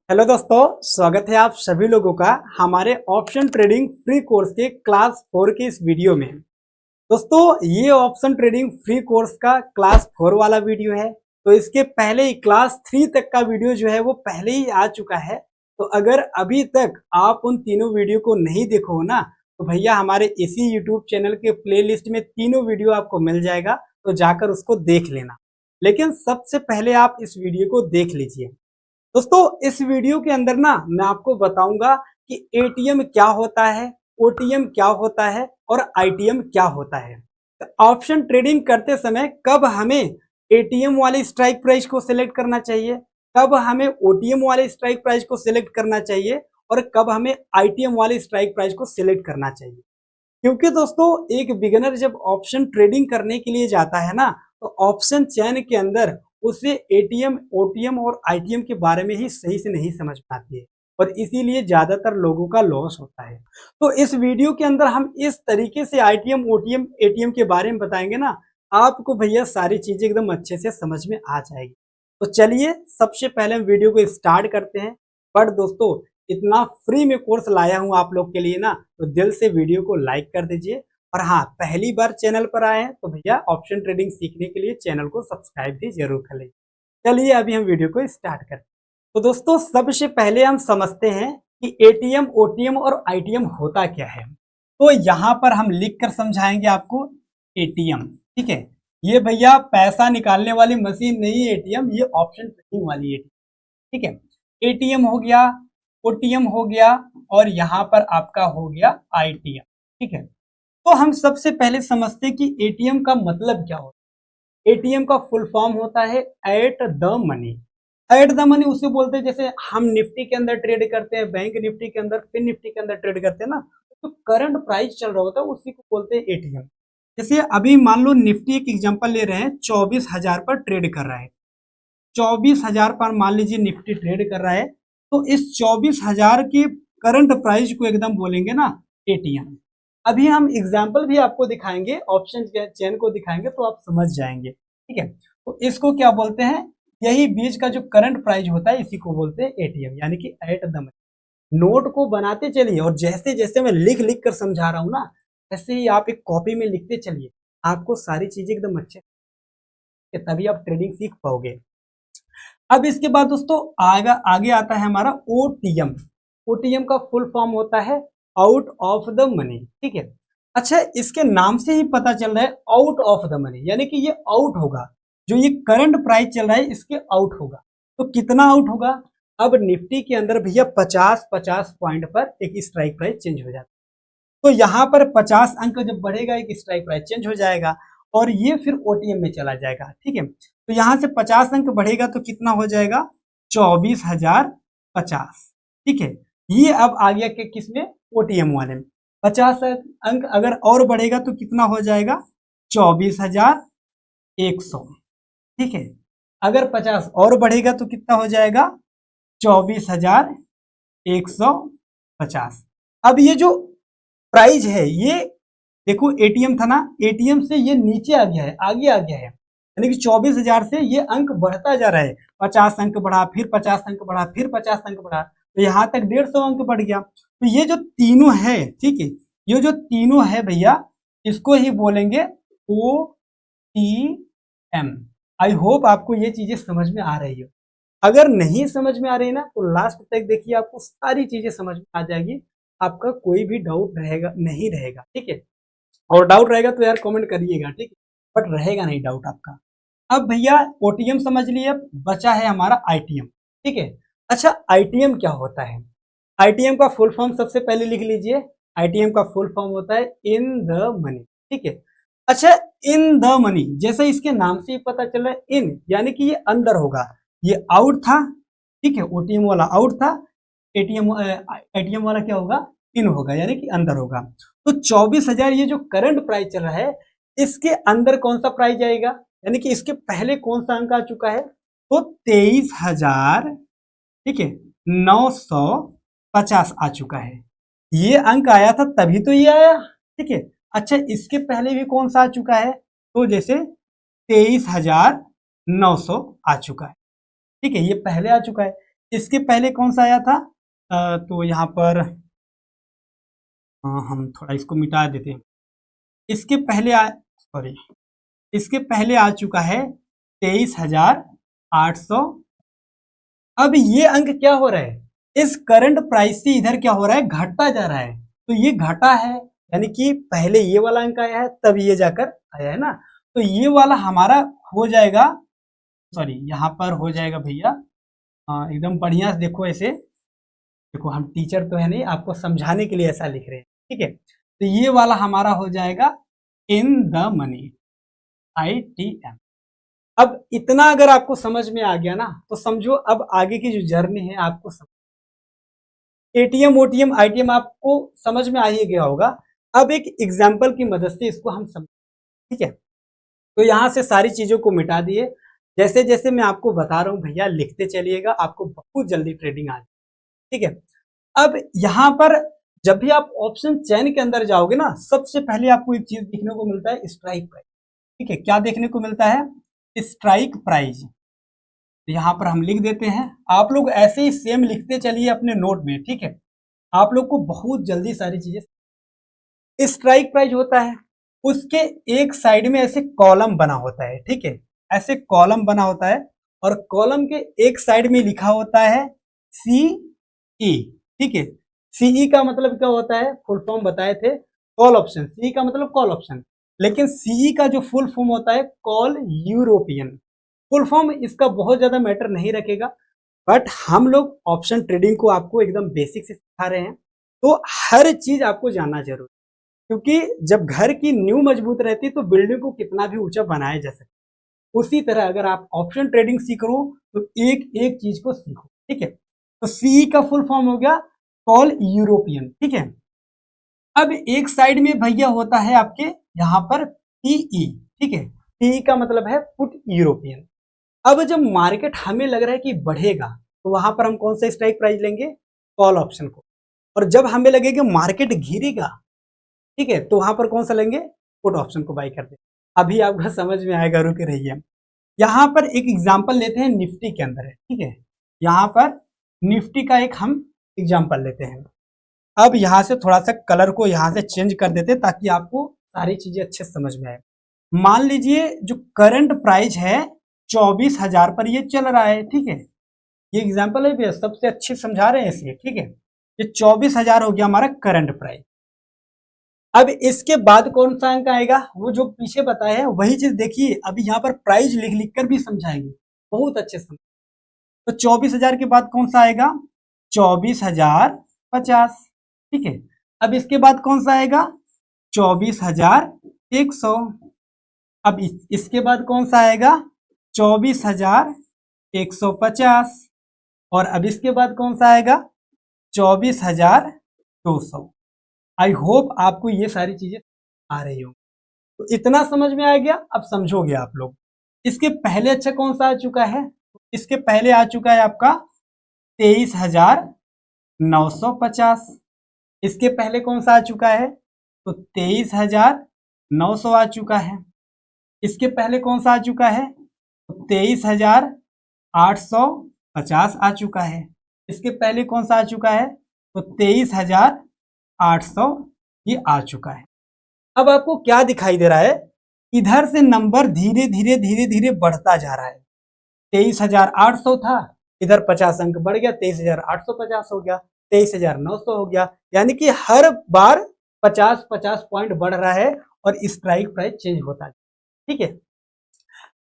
Hello दोस्तों, स्वागत है आप सभी लोगों का हमारे ऑप्शन ट्रेडिंग फ्री कोर्स के क्लास 4 के इस वीडियो में। दोस्तों, ये ऑप्शन ट्रेडिंग फ्री कोर्स का क्लास 4 वाला वीडियो है। तो इसके पहले ही क्लास 3 तक का वीडियो जो है वो पहले ही आ चुका है। तो अगर अभी तक आप उन तीनों वीडियो को नहीं देखो हो ना, तो भैया हमारे इसी यूट्यूब चैनल के प्लेलिस्ट में तीनों वीडियो आपको मिल जाएगा, तो जाकर उसको देख लेना। लेकिन सबसे पहले आप इस वीडियो को देख लीजिए। दोस्तों, इस वीडियो के अंदर ना मैं आपको बताऊंगा कि एटीएम क्या होता है, ओटीएम क्या होता है और आईटीएम क्या होता है। ऑप्शन ट्रेडिंग करते समय कब हमें एटीएम वाले स्ट्राइक प्राइस को सिलेक्ट करना चाहिए, कब हमें ओटीएम वाले स्ट्राइक प्राइस को सिलेक्ट करना चाहिए और कब हमें आईटीएम वाले स्ट्राइक प्राइस को सिलेक्ट करना चाहिए। क्योंकि दोस्तों, एक बिगिनर जब ऑप्शन ट्रेडिंग करने के लिए जाता है ना, तो ऑप्शन चेन के अंदर उसे एटीएम, ओटीएम और आईटीएम के बारे में ही सही से नहीं समझ में आती है और इसीलिए ज्यादातर लोगों का लॉस होता है। तो इस वीडियो के अंदर हम इस तरीके से आईटीएम, ओटीएम, एटीएम के बारे में बताएंगे ना, आपको भैया सारी चीजें एकदम अच्छे से समझ में आ जाएगी। तो चलिए सबसे पहले हम वीडियो को स्टार्ट करते हैं। पर दोस्तों, इतना फ्री में कोर्स लाया हूं आप लोग के लिए ना, तो दिल से वीडियो को लाइक कर दीजिए। और हाँ, पहली बार चैनल पर आए हैं तो भैया ऑप्शन ट्रेडिंग सीखने के लिए चैनल को सब्सक्राइब भी जरूर कर लीजिए। चलिए अभी हम वीडियो को स्टार्ट करते हैं। तो दोस्तों, सबसे पहले हम समझते हैं कि एटीएम, ओटीएम और आईटीएम होता क्या है। तो यहाँ पर हम लिख कर समझाएंगे आपको। एटीएम, ठीक है, ये भैया पैसा निकालने वाली मशीन नहीं है एटीएम, ये ऑप्शन ट्रेडिंग वाली एटीएम, ठीक है। एटीएम हो गया, ओटीएम हो गया और यहाँ पर आपका हो गया आईटीएम, ठीक है। तो हम सबसे पहले समझते हैं कि एटीएम का मतलब क्या होता है। एटीएम का फुल फॉर्म होता है at the money. At the money उसे बोलते हैं, जैसे हम निफ्टी के अंदर ट्रेड करते हैं, बैंक निफ्टी के अंदर, फिर निफ्टी के अंदर ट्रेड करते हैं ना, तो करंट प्राइस चल रहा होता है उसी को बोलते हैं एटीएम। जैसे अभी मान लो निफ्टी एक एग्जांपल ले रहे हैं, 24,000 पर ट्रेड कर रहा है। 24,000 पर मान लीजिए निफ्टी ट्रेड कर रहा है, तो इस 24,000 के करंट प्राइस को एकदम बोलेंगे ना एटीएम। अभी हम एग्जाम्पल भी आपको दिखाएंगे, ऑप्शन चेन को दिखाएंगे तो आप समझ जाएंगे, ठीक है। तो इसको क्या बोलते हैं, यही बीच का जो करंट प्राइस होता है इसी को बोलते हैं एटीएम, यानी कि एट द मनी। नोट को बनाते चलिए और जैसे जैसे मैं लिख लिख कर समझा रहा हूं ना, ऐसे ही आप एक कॉपी में लिखते चलिए, आपको सारी चीजें एकदम अच्छे, तभी आप ट्रेडिंग सीख पाओगे। अब इसके बाद दोस्तों आगे आता है हमारा ओटीएम। ओटीएम का फुल फॉर्म होता है आउट ऑफ द मनी, ठीक है। अच्छा, इसके नाम से ही पता चल रहा है आउट ऑफ द मनी, यानी कि ये आउट होगा। जो ये करंट प्राइस चल रहा है इसके आउट होगा। तो कितना आउट होगा, अब निफ्टी के अंदर भैया 50-50 पॉइंट पर एक स्ट्राइक प्राइस चेंज हो जाता है। तो यहाँ पर 50 अंक जब बढ़ेगा एक स्ट्राइक प्राइस चेंज हो जाएगा और ये फिर ओटीएम में चला जाएगा, ठीक है। तो यहाँ से 50 अंक बढ़ेगा तो कितना हो जाएगा, 24,050, ठीक है। ये अब आ गया कि किसमें, ओटीएम वाले में। 50 अंक अगर और बढ़ेगा तो कितना हो जाएगा, 24,100, ठीक है। अगर 50 और बढ़ेगा तो कितना हो जाएगा, 24,150। अब ये जो प्राइस है, ये देखो एटीएम था ना, एटीएम से ये नीचे आ गया है, आगे आ गया है, यानी कि 24,000 से ये अंक बढ़ता जा रहा है। 50 अंक बढ़ा, फिर 50 अंक बढ़ा, फिर 50 अंक बढ़ा, तो यहाँ तक 150 अंक बढ़ गया। तो ये जो तीनों है, ठीक है, ये जो तीनों है भैया, इसको ही बोलेंगे O T M. I hope आपको ये चीजें समझ में आ रही हो। अगर नहीं समझ में आ रही ना, तो लास्ट तक देखिए, आपको सारी चीजें समझ में आ जाएगी, आपका कोई भी डाउट रहेगा नहीं रहेगा, ठीक है। और डाउट रहेगा तो यार कमेंट करिएगा, ठीक है, बट रहेगा नहीं डाउट आपका। अब भैया ओटीएम समझ लिए, अब बचा है हमारा आईटीएम, ठीक है। अच्छा, आईटीएम क्या होता है, आईटीएम का फुल फॉर्म सबसे पहले लिख लीजिए। आईटीएम का फुल फॉर्म होता है इन द मनी, ठीक है। अच्छा, इन द मनी, जैसे इसके नाम से ही पता चल रहा है इन, यानी कि ये अंदर होगा, ये आउट था, ठीक है, ओटीएम वाला आउट था, एटीएम वाला क्या होगा, इन होगा, यानी कि अंदर होगा। तो 24,000 ये जो करंट प्राइस चल रहा है, इसके अंदर कौन सा प्राइस आएगा, यानी कि इसके पहले कौन सा अंक आ चुका है, तो 23,000, ठीक है, 950 आ चुका है। ये अंक आया था तभी तो ये आया, ठीक है। अच्छा, इसके पहले भी कौन सा आ चुका है, तो जैसे 23,900 आ चुका है, ठीक है, ये पहले आ चुका है। इसके पहले कौन सा आया था? तो यहाँ पर हम थोड़ा इसको मिटा देते हैं। इसके पहले सॉरी, इसके पहले आ चुका है 23,800। अब ये अंक क्या हो रहा है? इस करंट प्राइस से इधर क्या हो रहा है? घटता जा रहा है। तो ये घटा है, यानी कि पहले ये वाला अंक आया है तब ये जाकर आया है ना। तो ये वाला हमारा हो जाएगा, सॉरी यहाँ पर हो जाएगा भैया, एकदम बढ़िया से देखो ऐसे, देखो हम टीचर तो है नहीं, आपको समझाने के लिए ऐसा लिख रहे हैं, ठीक है। तो ये वाला हमारा हो जाएगा इन द मनी, ITM। अब इतना अगर आपको समझ में आ गया ना, तो समझो अब आगे की जो जर्नी है आपको ATM, OTM, ITM आपको समझ में आ ही गया होगा। अब एक एग्जाम्पल की मदद से इसको हम समझ, ठीक है। तो यहां से सारी चीजों को मिटा दिए, जैसे जैसे मैं आपको बता रहा हूं भैया लिखते चलिएगा, आपको बहुत जल्दी ट्रेडिंग आ जाए, ठीक है। अब यहाँ पर जब भी आप ऑप्शन चेन के अंदर जाओगे ना, सबसे पहले आपको एक चीज देखने को मिलता है, स्ट्राइक प्राइस, ठीक है। क्या देखने को मिलता है? Strike price. यहाँ पर हम लिख देते हैं, आप लोग ऐसे ही सेम लिखते चलिए अपने नोट में, ठीक है। आप लोग को बहुत जल्दी सारी चीजें। स्ट्राइक प्राइस होता है, उसके एक साइड में ऐसे कॉलम बना होता है, ठीक है, ऐसे कॉलम बना होता है, और कॉलम के एक साइड में लिखा होता है CE, ठीक है। CE का मतलब क्या होता है? फुल फॉर्म बताए थे, कॉल ऑप्शन। CE का मतलब कॉल ऑप्शन, लेकिन CE का जो फुल फॉर्म होता है कॉल यूरोपियन। फुल फॉर्म इसका बहुत ज्यादा मैटर नहीं रखेगा, बट हम लोग ऑप्शन ट्रेडिंग को आपको एकदम बेसिक से सिखा रहे हैं, तो हर चीज आपको जानना जरूरी, क्योंकि जब घर की नींव मजबूत रहती है तो बिल्डिंग को कितना भी ऊंचा बनाया जा सकता है। उसी तरह अगर आप ऑप्शन ट्रेडिंग सीख रहे हो तो एक एक चीज को सीखो, ठीक है। तो सीई का फुल फॉर्म हो गया कॉल यूरोपियन, ठीक है। अब एक साइड में भैया होता है आपके यहाँ पर पीई, ठीक है। पीई का मतलब है पुट यूरोपियन। अब जब मार्केट हमें लग रहा है कि बढ़ेगा, तो वहां पर हम कौन सा स्ट्राइक प्राइस लेंगे? कॉल ऑप्शन को। और जब हमें लगे कि मार्केट गिरेगा, ठीक है, तो वहां पर कौन सा लेंगे? पुट ऑप्शन को बाई कर दे। अभी आपको समझ में आएगा, रुके रहिए। यहाँ पर एक एग्जांपल लेते हैं, निफ्टी के अंदर है, ठीक है। यहाँ पर निफ्टी का एक हम एग्जांपल लेते हैं। अब यहाँ से थोड़ा सा कलर को यहाँ से चेंज कर देते हैं ताकि आपको सारी चीजें अच्छे से समझ में आए। मान लीजिए जो करंट प्राइस है 24,000 पर ये चल रहा है, ठीक है। ये एग्जांपल है भैया, सबसे अच्छे समझा रहे हैं इसलिए, ठीक है। ये 24,000 हो गया हमारा करंट प्राइस। अब इसके बाद कौन सा अंक आएगा? वो जो पीछे बताया है वही चीज देखिए, अभी यहाँ पर प्राइस लिख लिख कर भी समझाएंगे, बहुत अच्छे से। तो 24,000 के बाद कौन सा आएगा? 24,050, ठीक है। अब इसके बाद कौन सा आएगा? 24,100। अब इसके बाद कौन सा आएगा? 24,150। और अब इसके बाद कौन सा आएगा? 24,200। आई होप आपको ये सारी चीजें आ रही हो। तो इतना समझ में आ गया, अब समझोगे आप लोग। इसके पहले अच्छा कौन सा आ चुका है? इसके पहले आ चुका है आपका 23,950। इसके पहले कौन सा आ चुका है? तो 23,900 आ चुका है। इसके पहले कौन सा आ चुका है? तो 23,850 आ चुका है। इसके पहले कौन सा आ चुका है? तो 23,800 ये आ चुका है। अब आपको क्या दिखाई दे रहा है? इधर से नंबर धीरे धीरे धीरे धीरे बढ़ता जा रहा है। 23,800 था, इधर 50 अंक बढ़ गया, 23,850 हो गया, 23,900 हो गया, यानी कि हर बार 50-50 पॉइंट बढ़ रहा है और स्ट्राइक प्राइस चेंज होता है, ठीक है।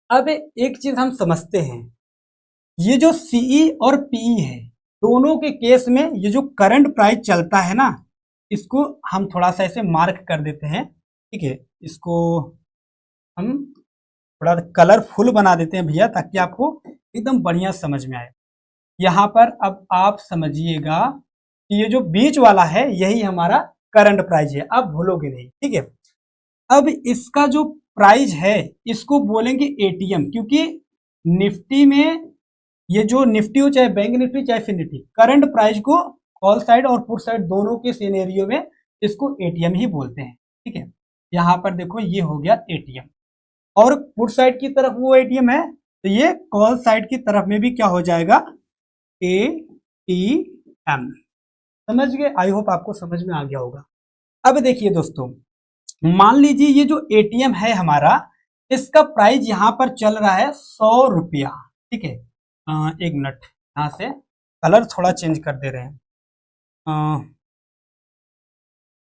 अब एक चीज हम समझते हैं, ये जो सीई और पीई है, दोनों के केस में ये जो करंट प्राइस चलता है ना, इसको हम थोड़ा सा ऐसे मार्क कर देते हैं, ठीक है। इसको हम थोड़ा कलरफुल बना देते हैं भैया, ताकि आपको एकदम बढ़िया समझ में आए। यहाँ पर अब आप समझिएगा कि ये जो बीच वाला है यही हमारा करंट प्राइस है, आप भूलोगे नहीं, ठीक है। अब इसका जो प्राइस है इसको बोलेंगे एटीएम, क्योंकि निफ्टी में ये जो निफ्टी हो, चाहे बैंक निफ्टी चाहे फिर निफ्टी, करंट प्राइस को कॉल साइड और पुट साइड दोनों के सिनेरियो में इसको एटीएम ही बोलते हैं, ठीक है। यहाँ पर देखो ये हो गया एटीएम, और पुट साइड की तरफ वो एटीएम है, तो ये कॉल साइड की तरफ में भी क्या हो जाएगा? ATM। समझ गए? आई होप आपको समझ में आ गया होगा। अब देखिए दोस्तों, मान लीजिए ये जो एटीएम है हमारा, इसका प्राइस यहाँ पर चल रहा है 100 रुपया। ठीक है, एक मिनट, यहाँ से कलर थोड़ा चेंज कर दे रहे हैं।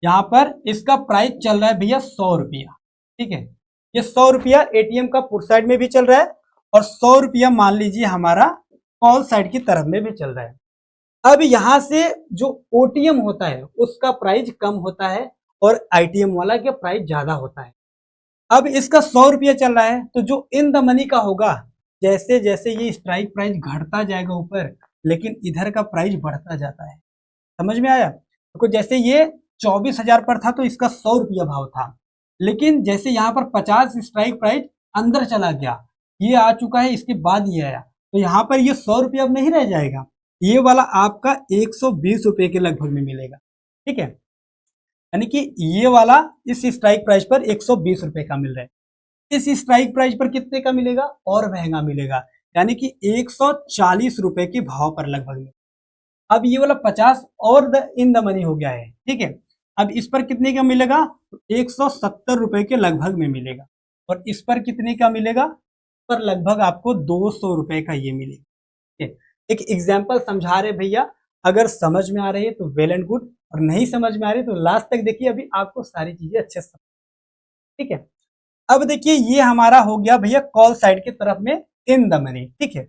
यहाँ पर इसका प्राइस चल रहा है भैया 100 रुपया। ठीक है, ये 100 रुपया एटीएम का पुट साइड में भी चल रहा है और 100 रुपया मान लीजिए हमारा कॉल साइड की तरफ में भी चल रहा है। अब यहाँ से जो ओटीएम होता है उसका प्राइस कम होता है और आईटीएम वाला का प्राइस ज्यादा होता है। अब इसका 100 रुपया चल रहा है, तो जो इन द मनी का होगा, जैसे जैसे ये स्ट्राइक प्राइस घटता जाएगा ऊपर, लेकिन इधर का प्राइस बढ़ता जाता है। समझ में आया? तो जैसे ये 24,000 पर था तो इसका 100 रुपया भाव था, लेकिन जैसे यहाँ पर 50 स्ट्राइक प्राइस अंदर चला गया, ये आ चुका है, इसके बाद ये आया, तो यहाँ पर ये 100 रुपया अब नहीं रह जाएगा, ये वाला आपका 120 रुपये के लगभग में मिलेगा। ठीक है, यानी कि ये वाला इस स्ट्राइक प्राइस पर 120 रुपये का मिल रहा है, इस स्ट्राइक प्राइस पर कितने का मिलेगा? और महंगा मिलेगा, यानी कि 140 रुपये के भाव पर लगभग में। अब ये वाला 50 और इन द मनी हो गया है। ठीक है, अब इस पर कितने का मिलेगा? 170 रुपये के लगभग में मिलेगा। और इस पर कितने का मिलेगा? पर लगभग आपको 200 रुपये का ये मिलेगा। एक एग्जाम्पल समझा रहे भैया, अगर समझ में आ रही है तो वेल एंड गुड, और नहीं समझ में आ रही तो लास्ट तक देखिए, अभी आपको सारी चीजें अच्छे से। ठीक है, अब देखिए ये हमारा हो गया भैया कॉल साइड की तरफ में इन द मनी। ठीक है,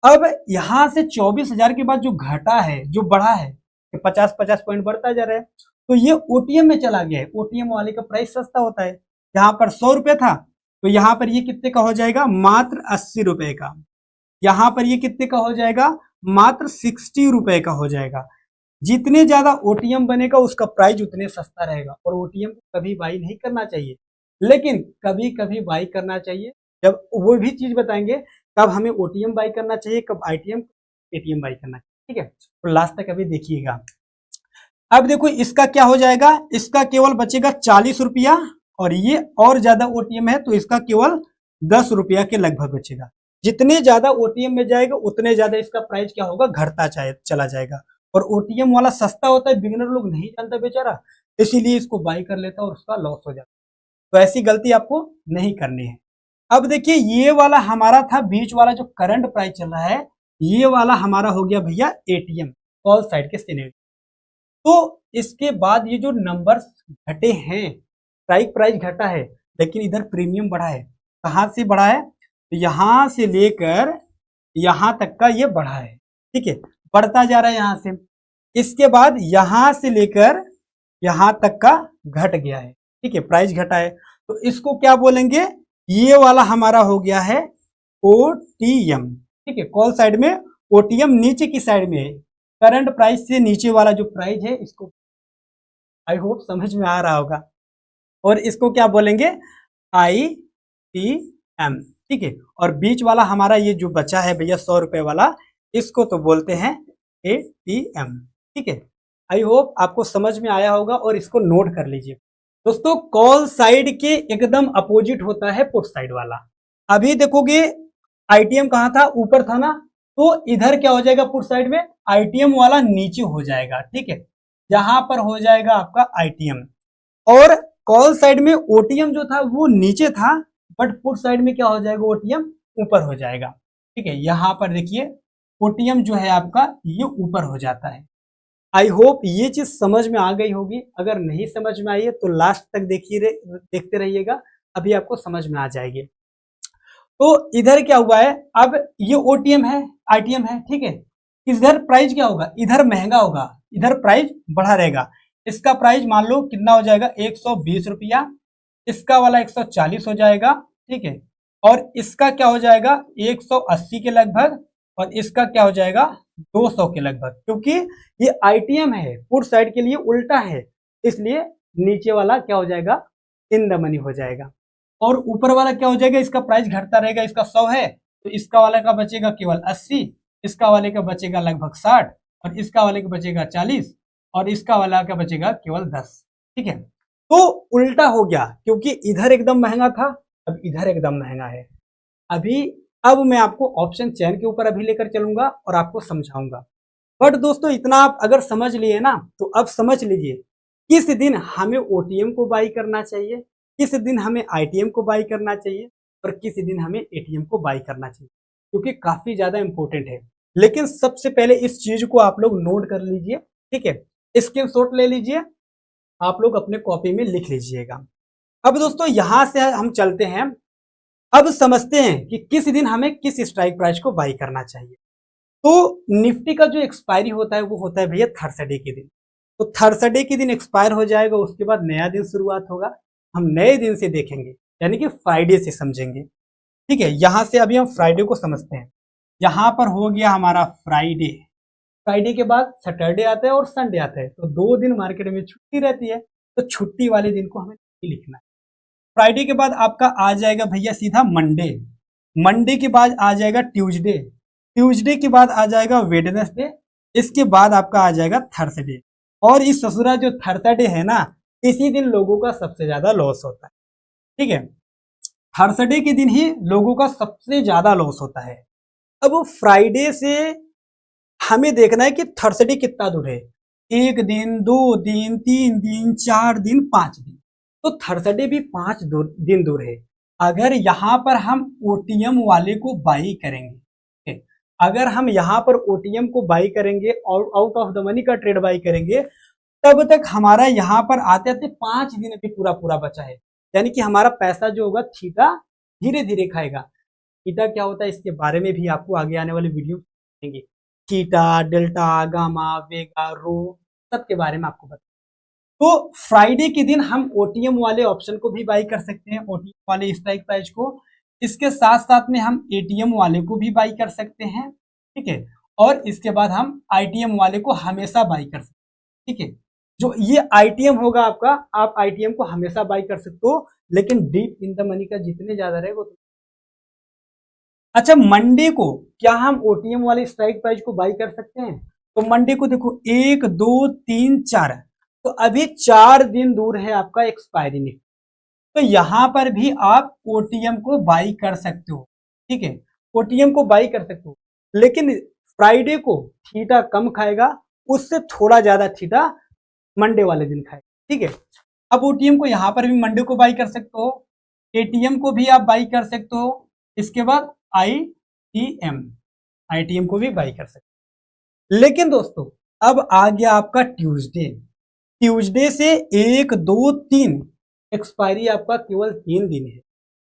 अब यहां से 24,000 के बाद जो घटा है, जो बढ़ा है, 50-50 पॉइंट बढ़ता जा रहा है, तो ये ओटीएम में चला गया है। ओटीएम वाले का प्राइस सस्ता होता है, यहाँ पर 100 रुपये था, तो यहाँ पर ये कितने का हो जाएगा? मात्र 80 रुपए का। यहाँ पर ये कितने का हो जाएगा? मात्र 60 रुपए का हो जाएगा। जितने ज्यादा ओटीएम बनेगा उसका प्राइस उतने सस्ता रहेगा। और ओटीएम को कभी बाई नहीं करना चाहिए, लेकिन कभी कभी बाई करना चाहिए, जब वो भी चीज बताएंगे कब हमें ओटीएम बाई करना चाहिए, कब आईटीएम एटीएम बाई करना चाहिए। ठीक है, तो लास्ट तक अभी देखिएगा। अब देखो इसका क्या हो जाएगा, इसका केवल बचेगा 40 रुपया, और ये और ज्यादा ओटीएम है तो इसका केवल 10 रुपया के लगभग बचेगा। जितने ज्यादा ओटीएम में जाएगा उतने ज्यादा इसका प्राइस क्या होगा? घटता चला जाएगा। और ओटीएम वाला सस्ता होता है, बिगिनर लोग नहीं जानता बेचारा, इसीलिए इसको बाई कर लेता और उसका लॉस हो जाता। तो ऐसी गलती आपको नहीं करनी है। अब देखिए ये वाला हमारा था, बीच वाला जो करंट प्राइस चल रहा है, ये वाला हमारा हो गया भैया एटीएम कॉल साइड के सिनेरियो। तो इसके बाद ये जो नंबर्स घटे हैं, स्ट्राइक प्राइस घटा है लेकिन इधर प्रीमियम बढ़ा है। कहाँ से बढ़ा है? तो यहाँ से लेकर यहाँ तक का ये बढ़ा है। ठीक है, बढ़ता जा रहा है यहाँ से, इसके बाद यहाँ से लेकर यहाँ तक का घट गया है। ठीक है, प्राइस घटा है, तो इसको क्या बोलेंगे? ये वाला हमारा हो गया है ओटीएम। ठीक है, कॉल साइड में ओटीएम नीचे की साइड में है, करंट प्राइस से नीचे वाला जो प्राइस है, इसको आई होप समझ में आ रहा होगा। और इसको क्या बोलेंगे? आईटीएम। ठीक है, और बीच वाला हमारा ये जो बचा है भैया 100 रुपए वाला, इसको तो बोलते हैं एटीएम। ठीक है, आई होप आपको समझ में आया होगा, और इसको नोट कर लीजिए दोस्तों। कॉल साइड के एकदम अपोजिट होता है पुट साइड वाला। अभी देखोगे आईटीएम कहाँ था? ऊपर था ना, तो इधर क्या हो जाएगा? पुट साइड में आईटीएम वाला नीचे हो जाएगा। ठीक है, यहां पर हो जाएगा आपका आईटीएम, और कॉल साइड में ओटीएम जो था वो नीचे था, बट पुट साइड में क्या हो जाएगा? ओटीएम ऊपर हो जाएगा। ठीक है, यहां पर देखिए ओटीएम जो है आपका ये ऊपर हो जाता है। आई होप ये चीज समझ में आ गई होगी। अगर नहीं समझ में आई है तो लास्ट तक देखते रहिएगा, अभी आपको समझ में आ जाएगी। तो इधर क्या हुआ है? अब ये ओटीएम है, आईटीएम है। ठीक है, इधर प्राइस क्या होगा? इधर महंगा होगा, इधर प्राइस बढ़ा रहेगा। इसका प्राइस मान लो कितना हो जाएगा? 120 रुपया, इसका वाला 140 हो जाएगा। ठीक है, और इसका क्या हो जाएगा? 180 के लगभग, और इसका क्या हो जाएगा? 200 के लगभग। क्योंकि ये आईटीएम है, पुट साइड के लिए उल्टा है, इसलिए नीचे वाला क्या हो जाएगा? इन द मनी हो जाएगा। और ऊपर वाला क्या हो जाएगा? इसका प्राइस घटता रहेगा। इसका 100 है तो इसका वाला का बचेगा केवल 80, इसका वाले का बचेगा लगभग 60, और इसका वाले का बचेगा 40, और इसका वाला का बचेगा केवल 10। ठीक है, तो उल्टा हो गया, क्योंकि इधर एकदम महंगा था, अब इधर एकदम महंगा है। अभी अब मैं आपको ऑप्शन चेन के ऊपर अभी लेकर चलूंगा और आपको समझाऊंगा। बट दोस्तों इतना आप अगर समझ लिए ना, तो अब समझ लीजिए किस दिन हमें ओटीएम को बाई करना चाहिए, किस दिन हमें आईटीएम को बाई करना चाहिए और किस दिन हमें एटीएम को बाई करना चाहिए, क्योंकि काफी ज्यादा इंपॉर्टेंट है। लेकिन सबसे पहले इस चीज को आप लोग नोट कर लीजिए, ठीक है, स्क्रीनशॉट ले लीजिए, आप लोग अपने कॉपी में लिख लीजिएगा। अब दोस्तों यहां से हम चलते हैं, अब समझते हैं कि किस दिन हमें किस स्ट्राइक प्राइस को बाई करना चाहिए। तो निफ्टी का जो एक्सपायरी होता है वो होता है भैया थर्सडे के दिन। तो थर्सडे के दिन एक्सपायर हो जाएगा, उसके बाद नया दिन शुरुआत होगा। हम नए दिन से देखेंगे, यानी कि फ्राइडे से समझेंगे, ठीक है। यहां से अभी हम फ्राइडे को समझते हैं। यहां पर हो गया हमारा फ्राइडे, फ्राइडे के बाद सैटरडे आता है और संडे आता है, तो 2 दिन मार्केट में छुट्टी रहती है, तो छुट्टी वाले दिन को हमें लिखना है। फ्राइडे के बाद आपका आ जाएगा भैया सीधा मंडे, मंडे के बाद आ जाएगा ट्यूसडे, ट्यूसडे के बाद आ जाएगा वेडनेसडे, इसके बाद आपका आ जाएगा थर्सडे। और इस ससुरा जो थर्सडे है ना, इसी दिन लोगों का सबसे ज्यादा लॉस होता है, ठीक है। थर्सडे के दिन ही लोगों का सबसे ज्यादा लॉस होता है। अब फ्राइडे से हमें देखना है कि थर्सडे कितना दूर है, 1 दिन, 2 दिन, 3 दिन, 4 दिन, 5 दिन, तो थर्सडे भी 5 दिन दूर है। अगर यहाँ पर हम ओटीएम वाले को बाई करेंगे, अगर हम यहाँ पर ओटीएम को बाई करेंगे और आउट ऑफ द मनी का ट्रेड बाई करेंगे, तब तक हमारा यहाँ पर आते आते 5 दिन अभी पूरा पूरा बचा है। यानी कि हमारा पैसा जो होगा थीटा धीरे धीरे खाएगा। थीटा क्या होता है इसके बारे में भी आपको आगे आने वाले वीडियो देंगे। थीटा, डेल्टा, गामा, वेगा, रो, सबके बारे में आपको बता। तो फ्राइडे के दिन हम ओटीएम वाले ऑप्शन को भी बाई कर सकते हैं, ओटीएम वाले स्ट्राइक प्राइस को। इसके साथ साथ में हम एटीएम वाले को भी बाई कर सकते हैं, ठीक है। और इसके बाद हम आईटीएम वाले को हमेशा बाई कर सकते हैं, ठीक है। जो ये आईटीएम होगा आपका, आप आईटीएम को हमेशा बाई कर सकते हो, लेकिन डीप इन द मनी का जितने ज्यादा रहेगा उतने। अच्छा, मंडे को क्या हम ओटीएम वाले स्ट्राइक प्राइस को बाई कर सकते हैं? तो मंडे को देखो 1, 2, 3, 4, तो अभी 4 दिन दूर है आपका एक्सपायरी में, तो यहां पर भी आप ओटीएम को बाई कर सकते हो, ठीक है। ओटीएम को बाई कर सकते हो, लेकिन फ्राइडे को थीटा कम खाएगा, उससे थोड़ा ज्यादा थीटा मंडे वाले दिन खाएगा, ठीक है। अब ओटीएम को यहां पर भी मंडे को बाई कर सकते हो, एटीएम को भी आप बाई कर सकते हो, इसके बाद आईटीएम, आईटीएम को भी बाई कर सकते हो। लेकिन दोस्तों अब आ गया आपका ट्यूसडे, ट्यूसडे से 1, 2, 3, एक्सपायरी आपका केवल 3 दिन है।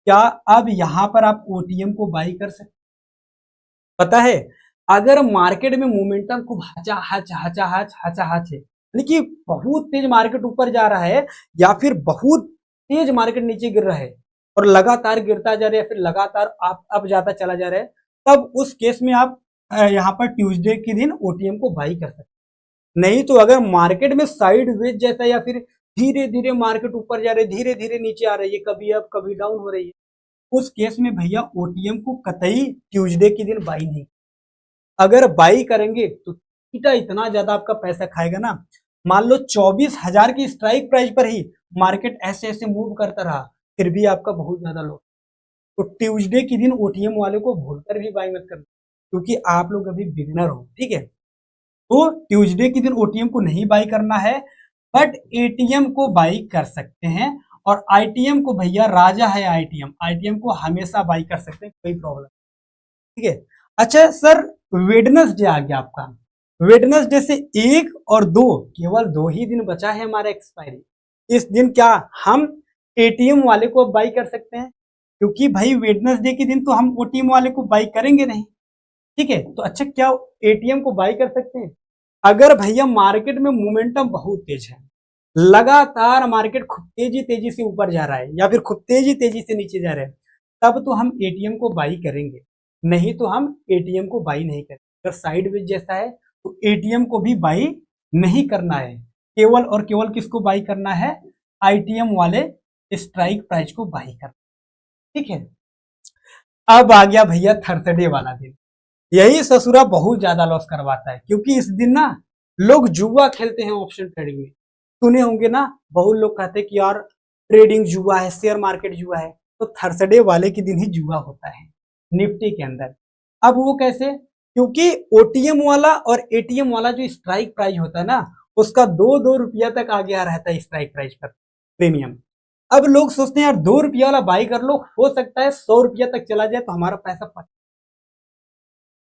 क्या अब यहां पर आप ओटीएम को बाई कर सकते? पता है, अगर मार्केट में मोमेंटम खूब हचा हच हचा हच हचा हच है, यानी कि बहुत तेज मार्केट ऊपर जा रहा है या फिर बहुत तेज मार्केट नीचे गिर रहा है और लगातार गिरता जा रहा है या फिर लगातार आप अप जाता चला जा रहा है, तब उस केस में आप यहाँ पर ट्यूसडे के दिन ओटीएम को बाई कर सकते। नहीं तो अगर मार्केट में साइड वेज जैसा या फिर धीरे धीरे मार्केट ऊपर जा रही है, धीरे धीरे नीचे आ रही है, कभी अप कभी डाउन हो रही है, उस केस में भैया ओटीएम को कतई ट्यूसडे के दिन बाई नहीं। अगर बाई करेंगे तो थीटा इतना ज्यादा आपका पैसा खाएगा ना। मान लो 24,000 की स्ट्राइक प्राइस पर ही मार्केट ऐसे ऐसे मूव करता रहा, फिर भी आपका बहुत ज्यादा लॉस। तो ट्यूसडे के दिन ओटीएम वाले को भूलकर भी बाई मत करना, क्योंकि आप लोग अभी बिगनर हो, ठीक है। तो ट्यूसडे के दिन ओटीएम को नहीं बाई करना है, बट एटीएम को बाई कर सकते हैं। और आईटीएम को भैया राजा है, आईटीएम, आईटीएम को हमेशा बाई कर सकते हैं, कोई प्रॉब्लम, ठीक है। अच्छा सर, वेडनेसडे आ गया आपका, वेडनेसडे से 1 और 2, केवल 2 ही दिन बचा है हमारा एक्सपायरी। इस दिन क्या हम एटीएम वाले को बाई कर सकते हैं? क्योंकि भाई वेडनेसडे के दिन तो हम ओटीएम वाले को बाई करेंगे नहीं, ठीक है। तो अच्छा, क्या एटीएम को बाई कर सकते हैं? अगर भैया मार्केट में मोमेंटम बहुत तेज है, लगातार मार्केट खूब तेजी तेजी से ऊपर जा रहा है या फिर खूब तेजी तेजी से नीचे जा रहा है, तब तो हम एटीएम को बाई करेंगे, नहीं तो हम एटीएम को बाई नहीं करेंगे। अगर साइडवेज जैसा है तो एटीएम को भी बाई नहीं करना है, केवल और केवल किसको बाई करना है? आईटीएम वाले स्ट्राइक प्राइस को बाई करना, ठीक है। अब आ गया भैया थर्सडे वाला दिन, यही ससुरा बहुत ज्यादा लॉस करवाता है, क्योंकि इस दिन ना लोग जुआ खेलते हैं ऑप्शन ट्रेडिंग में। सुने होंगे ना, बहुत लोग कहते हैं कि यार ट्रेडिंग जुआ है, शेयर मार्केट जुआ है, तो थर्सडे वाले के दिन ही जुआ होता है। निफ्टी के अंदर। अब वो कैसे? क्योंकि ओटीएम वाला और एटीएम वाला जो स्ट्राइक प्राइस होता है ना, उसका 2-2 रुपया तक आ गया रहता है स्ट्राइक प्राइस पर प्रीमियम। अब लोग सोचते हैं यार 2 रुपया वाला बाई कर लो, हो सकता है 100 रुपया तक चला जाए तो हमारा पैसा,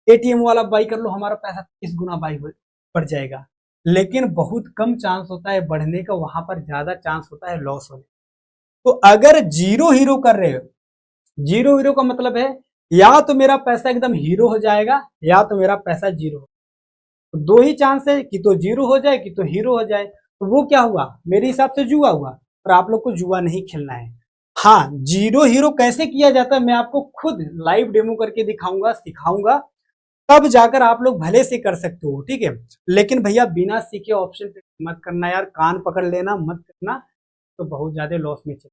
एटीएम वाला बाई कर लो हमारा पैसा 30 गुना बाई बढ़ जाएगा। लेकिन बहुत कम चांस होता है बढ़ने का, वहां पर ज्यादा चांस होता है लॉस होने। तो अगर जीरो हीरो कर रहे हो, जीरो हीरो का मतलब है या तो मेरा पैसा एकदम हीरो हो जाएगा या तो मेरा पैसा जीरो हो। तो दो ही चांस है कि तो जीरो हो जाए कि तो हीरो हो जाए। तो वो क्या हुआ? मेरे हिसाब से जुआ हुआ। और आप लोग को जुआ नहीं खेलना है। हाँ, जीरो हीरो कैसे किया जाता है मैं आपको खुद लाइव डेमो करके दिखाऊंगा, सिखाऊंगा, तब जाकर आप लोग भले से कर सकते हो, ठीक है। लेकिन भैया बिना सीखे ऑप्शन पे मत करना यार, कान पकड़ लेना मत करना, तो बहुत ज्यादा लॉस में चले,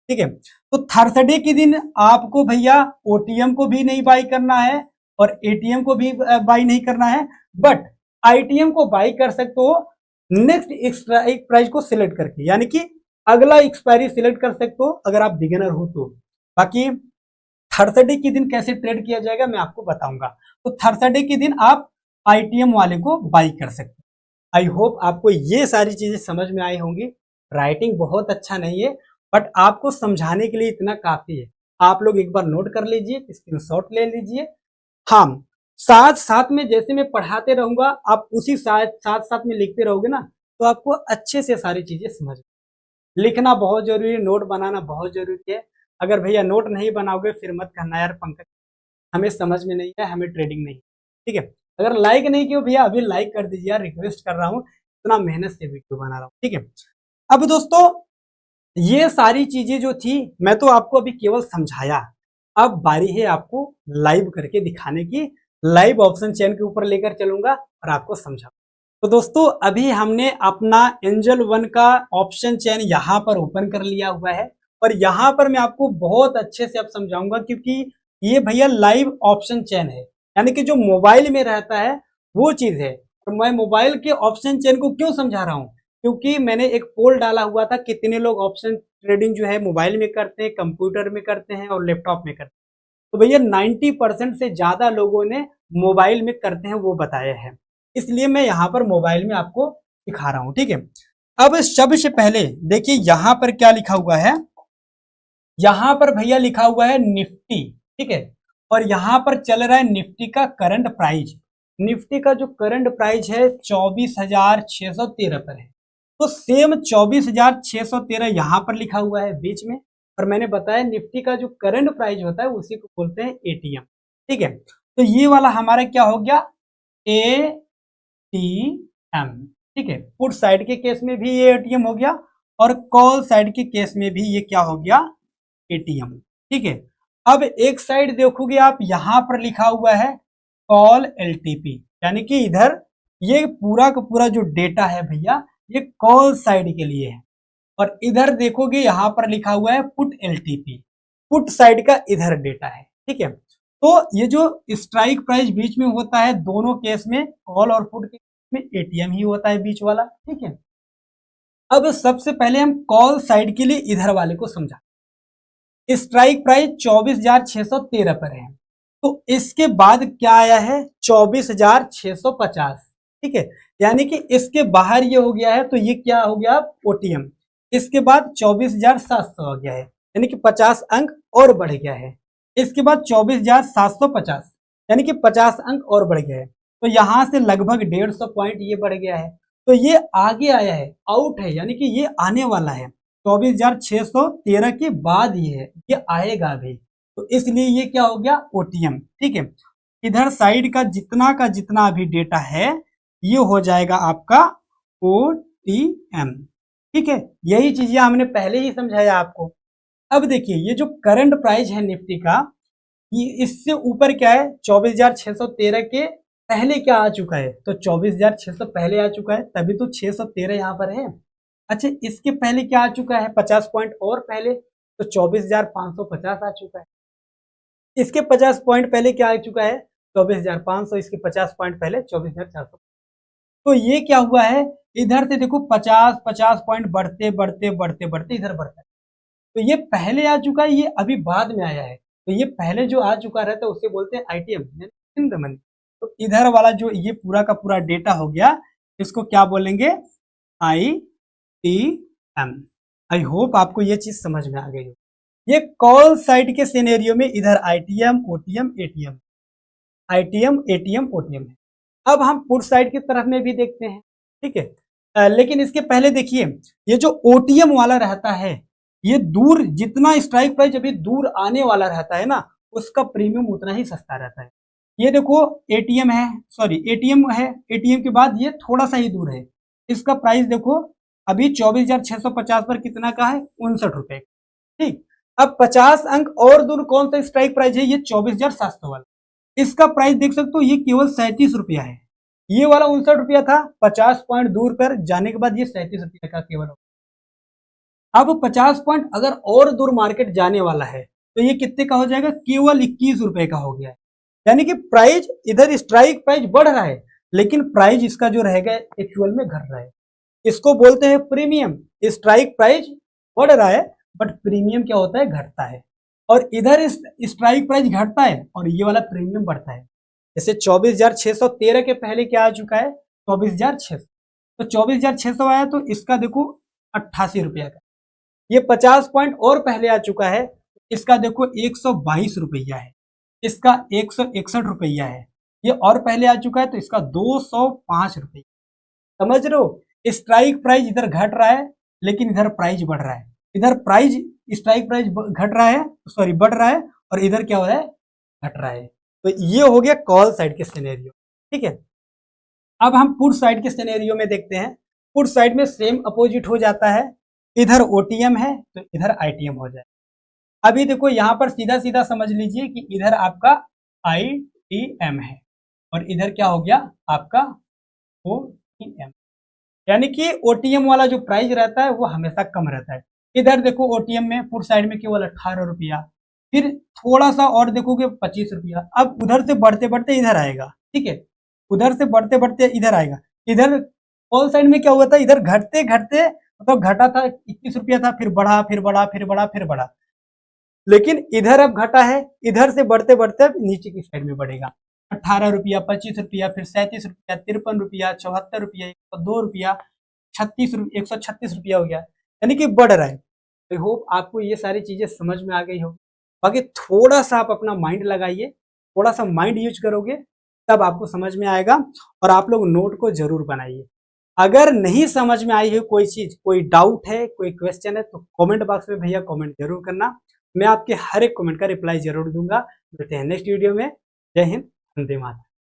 ठीक है। तो थर्सडे के दिन आपको भैया ओटीएम को भी नहीं बाई करना है और एटीएम को भी बाई नहीं करना है, बट आईटीएम को बाई कर सकते हो नेक्स्ट स्ट्राइक प्राइस को सिलेक्ट करके, यानी कि अगला एक्सपायरी सिलेक्ट कर सकते हो अगर आप बिगिनर हो तो। बाकी थर्सडे के दिन कैसे ट्रेड किया जाएगा मैं आपको बताऊंगा। तो थर्सडे के दिन आप आईटीएम वाले को बाई कर सकते हो। आई होप आपको ये सारी चीजें समझ में आई होंगी। राइटिंग बहुत अच्छा नहीं है, बट आपको समझाने के लिए इतना काफी है। आप लोग एक बार नोट कर लीजिए, स्क्रीनशॉट ले लीजिए। हाँ, साथ साथ में जैसे मैं पढ़ाते रहूंगा आप उसी साथ साथ में लिखते रहोगे ना, तो आपको अच्छे से सारी चीजें समझ। लिखना बहुत जरूरी है, नोट बनाना बहुत जरूरी है। अगर भैया नोट नहीं बनाओगे फिर मत कहना यार पंकज हमें समझ में नहीं है, हमें ट्रेडिंग नहीं, ठीक है। अगर लाइक नहीं किया भैया अभी लाइक कर दीजिए यार, रिक्वेस्ट कर रहा हूँ, इतना मेहनत से वीडियो बना रहा हूँ, ठीक है। अब दोस्तों ये सारी चीजें जो थी मैं तो आपको अभी केवल समझाया, अब बारी है आपको लाइव करके दिखाने की। लाइव ऑप्शन चेन के ऊपर लेकर चलूंगा और आपको समझा। तो दोस्तों अभी हमने अपना एंजल वन का ऑप्शन चेन यहाँ पर ओपन कर लिया हुआ है और यहाँ पर मैं आपको बहुत अच्छे से अब समझाऊंगा, क्योंकि ये भैया लाइव ऑप्शन चेन है, यानी कि जो मोबाइल में रहता है वो चीज है। और मैं मोबाइल के ऑप्शन चेन को क्यों समझा रहा हूँ, क्योंकि मैंने एक पोल डाला हुआ था कितने लोग ऑप्शन ट्रेडिंग जो है मोबाइल में करते हैं, कंप्यूटर में करते हैं और लैपटॉप में करते हैं। तो भैया 90% से ज्यादा लोगों ने मोबाइल में करते हैं वो बताया है, इसलिए मैं यहाँ पर मोबाइल में आपको दिखा रहा हूँ, ठीक है। अब सबसे पहले देखिए यहाँ पर क्या लिखा हुआ है, यहाँ पर भैया लिखा हुआ है निफ्टी, ठीक है। और यहाँ पर चल रहा है निफ्टी का करंट प्राइस। निफ्टी का जो करंट प्राइस है 24,613 पर है। तो सेम 24,613 यहाँ पर लिखा हुआ है बीच में। और मैंने बताया निफ्टी का जो करंट प्राइस होता है उसी को बोलते हैं एटीएम, ठीक है। तो ये वाला हमारा क्या हो गया, एटीएम, ठीक है। पुट साइड के केस में भी ये एटीएम हो गया और कॉल साइड के केस में भी ये क्या हो गया, एटीएम, ठीक है। अब एक साइड देखोगे आप यहाँ पर लिखा हुआ है कॉल एलटीपी, यानी कि इधर ये पूरा का पूरा जो डेटा है भैया ये कॉल साइड के लिए है। और इधर देखोगे यहाँ पर लिखा हुआ है पुट एलटीपी, पुट साइड का इधर डेटा है, ठीक है। तो ये जो स्ट्राइक प्राइस बीच में होता है दोनों केस में, कॉल और पुट के में एटीएम ही होता है बीच वाला, ठीक है। अब सबसे पहले हम कॉल साइड के लिए इधर वाले को समझा। स्ट्राइक प्राइस 24,613 पर है, तो इसके बाद क्या आया है 24,650, ठीक है। यानी कि इसके बाहर ये हो गया है तो ये क्या हो गया ओटीएम। इसके बाद 24,700 हो गया है, यानी कि 50 अंक और बढ़ गया है। इसके बाद 24,750 यानी कि 50 अंक और बढ़ गया है। तो यहां से लगभग 150 पॉइंट ये बढ़ गया है। तो ये आगे आया है, आउट है, यानी कि ये आने वाला है 24,613 के बाद ये आएगा अभी। तो इसलिए ये क्या हो गया ओटीएम, ठीक है। इधर साइड का जितना अभी डेटा है ये हो जाएगा आपका ओटीएम, ठीक है। यही चीजें हमने पहले ही समझाया आपको। अब देखिए ये जो करंट प्राइस है निफ्टी का, ये इससे ऊपर क्या है 24,613 के पहले क्या आ चुका है, तो 24,600 पहले आ चुका है, तभी तो 613 यहाँ पर है। अच्छा इसके पहले क्या आ चुका है 50 पॉइंट और पहले, तो 24,550 आ चुका है। इसके 50 पॉइंट पहले क्या आ चुका है 24,500, इसके 50 पॉइंट पहले 24,400। तो ये क्या हुआ है, इधर से देखो 50 पॉइंट बढ़ते बढ़ते बढ़ते बढ़ते इधर बढ़ता है। तो ये पहले आ चुका है, ये अभी बाद में आया है। तो ये पहले जो आ चुका रहता है उसे बोलते हैं आईटीएम, इन द मनी। तो इधर वाला जो ये पूरा का पूरा डेटा हो गया, इसको क्या बोलेंगे, आईटीएम। आई होप आपको ये चीज समझ में आ गई हो। ये कॉल साइड के सिनेरियो में इधर ITM, OTM, ATM, ITM, ATM, OTM है। अब हम पुट साइड की तरफ में भी देखते हैं, ठीक है। लेकिन इसके पहले देखिए, ये जो ओटीएम वाला रहता है, ये दूर जितना स्ट्राइक प्राइस अभी दूर आने वाला रहता है ना, उसका प्रीमियम उतना ही सस्ता रहता है। ये देखो एटीएम है, सॉरी एटीएम है, एटीएम के बाद ये थोड़ा सा ही दूर है, इसका प्राइस देखो अभी 24,650 पर कितना का है, 59 रुपए। ठीक, अब 50 अंक और दूर कौन सा स्ट्राइक प्राइस है, ये 24,700 वाला, इसका प्राइस देख सकते हो ये केवल 37 रुपया है। ये वाला 59 रुपया था, 50 पॉइंट दूर पर जाने के बाद ये 37 रुपया का केवल। अब 50 पॉइंट अगर और दूर मार्केट जाने वाला है तो ये कितने का हो जाएगा, केवल 21 रुपए का हो गया है। यानी कि प्राइस इधर स्ट्राइक प्राइस बढ़ रहा है, लेकिन प्राइस इसका जो रहेगा एक्चुअल में घट रहा है। इसको बोलते हैं प्रीमियम। स्ट्राइक प्राइस बढ़ रहा है बट प्रीमियम क्या होता है, घटता है। और इधर स्ट्राइक प्राइस घटता है और ये वाला प्रीमियम बढ़ता है। जैसे 24,613 के पहले क्या आ चुका है, 24,600, तो 24,600 आया तो इसका देखो 88 रुपया का। ये 50 पॉइंट और पहले आ चुका है, इसका देखो 122 रुपया है, इसका 161 रुपया है। ये और पहले आ चुका है तो इसका 205 रुपया। समझ रहे हो, स्ट्राइक प्राइस इधर घट रहा है लेकिन इधर प्राइस बढ़ रहा है। इधर प्राइस स्ट्राइक प्राइस घट रहा है, सॉरी बढ़ रहा है, और इधर क्या हो रहा है, घट रहा है। तो ये हो गया कॉल साइड के सिनेरियो, ठीक है। अब हम पुट साइड के सिनेरियो में देखते हैं। पुट साइड में सेम अपोजिट हो जाता है, इधर ओटीएम है तो इधर आईटीएम हो जाए। अभी देखो यहां पर सीधा सीधा समझ लीजिए कि इधर आपका आईटीएम है और इधर क्या हो गया आपका ओटीएम। यानी कि ओटीएम वाला जो प्राइस रहता है वो हमेशा कम रहता है। इधर देखो ओटीएम में पुट साइड में केवल 18 रुपया, फिर थोड़ा सा और देखोगे 25 रुपया। अब उधर से बढ़ते बढ़ते इधर आएगा, ठीक है, उधर से बढ़ते बढ़ते इधर आएगा। इधर कॉल साइड में क्या हुआ था, इधर घटते घटते मतलब घटा था 21 रुपया था, फिर बढ़ा फिर बढ़ा फिर बढ़ा फिर बढ़ा, लेकिन इधर अब घटा है, इधर से बढ़ते बढ़ते अब नीचे की साइड में बढ़ेगा। 18 रुपया, 25 रुपया, फिर 37 रुपया, 53 रुपया, 74 रुपया, 102 रुपया, 136 रुपया हो गया, यानी कि बढ़ रहा है। आई होप आपको ये सारी चीजें समझ में आ गई हो। बाकी थोड़ा सा आप अपना माइंड लगाइए, थोड़ा सा माइंड यूज करोगे तब आपको समझ में आएगा। और आप लोग नोट को जरूर बनाइए। अगर नहीं समझ में आई है कोई चीज, कोई डाउट है, कोई क्वेश्चन है, तो कमेंट बॉक्स में भैया कमेंट जरूर करना। मैं आपके हर एक कमेंट का रिप्लाई जरूर दूंगा। मिलते हैं नेक्स्ट वीडियो में। जय हिंद, वंदे मातरम।